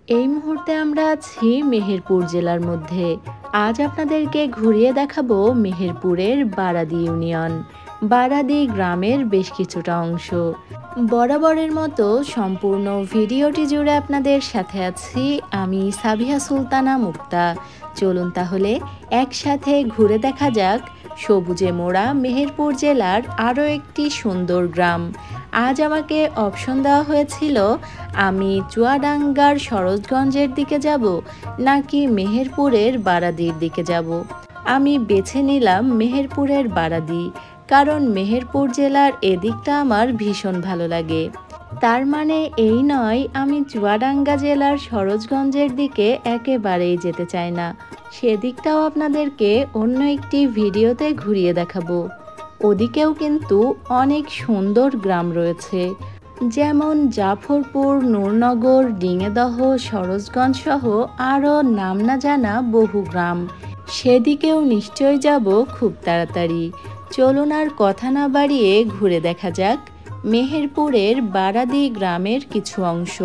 এই মুহূর্তে আমরা আছি মেহেরপুর জেলার মধ্যে। আজ আপনাদেরকে ঘুরিয়ে দেখাবো মেহেরপুরের বারাদি ইউনিয়ন, বারাদি গ্রামের বেশ কিছুটা অংশ। বরাবরের মতো সম্পূর্ণ ভিডিওটি জুড়ে আপনাদের সাথে আছি আমি সাবিহা সুলতানা মুক্তা। চলুন তাহলে একসাথে ঘুরে দেখা যাক সবুজে মোড়া মেহেরপুর জেলার আরও একটি সুন্দর গ্রাম। আজ আমাকে অপশন দেওয়া হয়েছিল আমি চুয়াডাঙ্গার সরোজগঞ্জের দিকে যাব নাকি মেহেরপুরের বারাদির দিকে যাব। আমি বেছে নিলাম মেহেরপুরের বারাদি, কারণ মেহেরপুর জেলার এদিকটা আমার ভীষণ ভালো লাগে। তার মানে এই নয় আমি চুয়াডাঙ্গা জেলার সরোজগঞ্জের দিকে একেবারেই যেতে চাই না, সেদিকটাও আপনাদেরকে অন্য একটি ভিডিওতে ঘুরিয়ে দেখাবো। ওদিকেও কিন্তু অনেক সুন্দর গ্রাম রয়েছে, যেমন জাফরপুর, নূরনগর, ডিঙেদহ, সরোজগঞ্জ সহ আরও নাম না জানা বহু গ্রাম। সেদিকেও নিশ্চয় যাব খুব তাড়াতাড়ি। চলুন আর কথা না বাড়িয়ে ঘুরে দেখা যাক মেহেরপুরের বারাদি গ্রামের কিছু অংশ।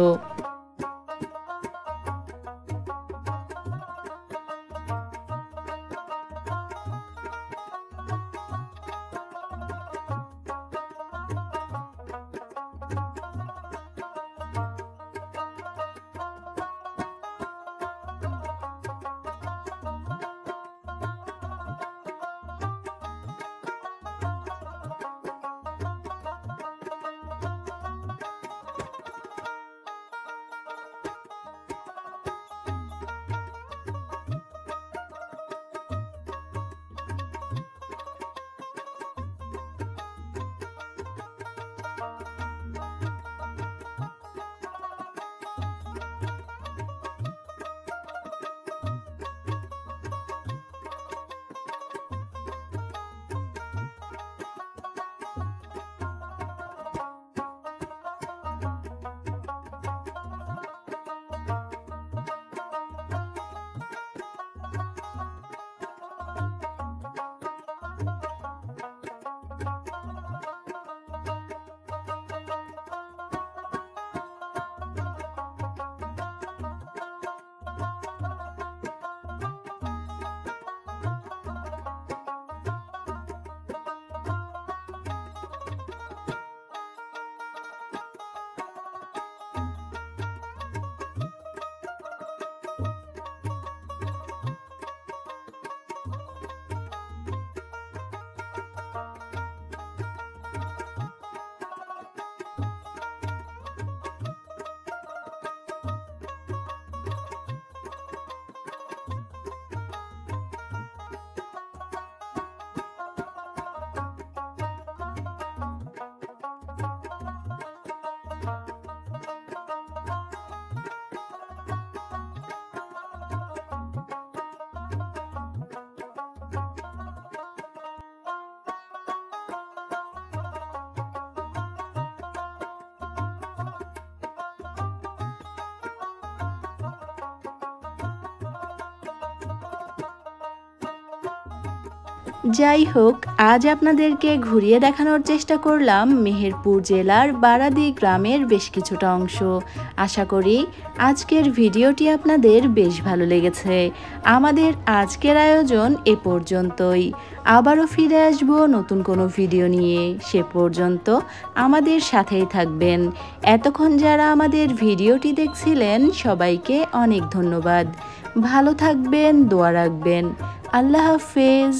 যাই হোক, আজ আপনাদেরকে ঘুরিয়ে দেখানোর চেষ্টা করলাম মেহেরপুর জেলার বারাদি গ্রামের বেশ কিছুটা অংশ। আশা করি আজকের ভিডিওটি আপনাদের বেশ ভালো লেগেছে। আমাদের আজকের আয়োজন এ পর্যন্তই। আবারও ফিরে আসবো নতুন কোনো ভিডিও নিয়ে। সে পর্যন্ত আমাদের সাথেই থাকবেন। এতক্ষণ যারা আমাদের ভিডিওটি দেখছিলেন সবাইকে অনেক ধন্যবাদ। ভালো থাকবেন, দোয়া রাখবেন। আল্লাহ হাফেজ।